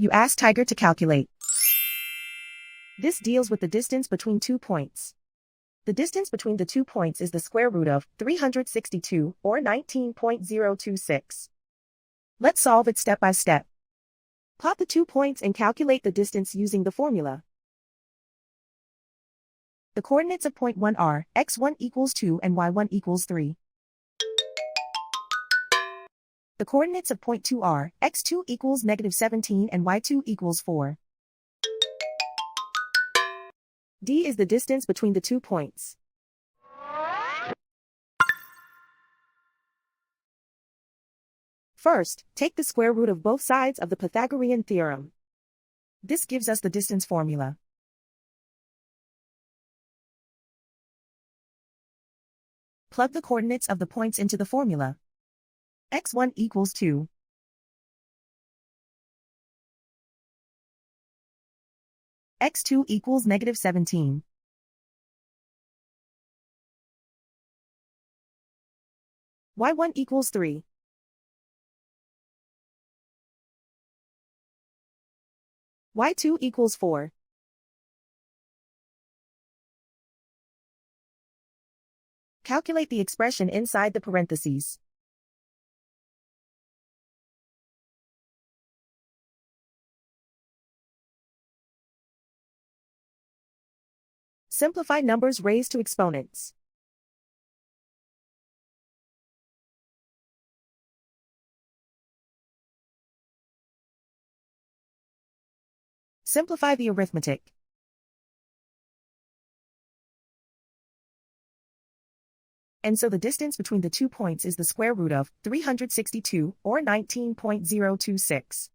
You ask Tiger to calculate. This deals with the distance between 2 points. The distance between the 2 points is the square root of 362, or 19.026. Let's solve it step by step. Plot the 2 points and calculate the distance using the formula. The coordinates of point 1 are x1 equals 2 and y1 equals 3. The coordinates of point 2 are x2 equals -17 and y2 equals 4. D is the distance between the 2 points. First, take the square root of both sides of the Pythagorean theorem. This gives us the distance formula. Plug the coordinates of the points into the formula. x1 equals 2. x2 equals -17. y1 equals 3. y2 equals 4. Calculate the expression inside the parentheses. Simplify numbers raised to exponents. Simplify the arithmetic. And so the distance between the 2 points is the square root of 362, or 19.026.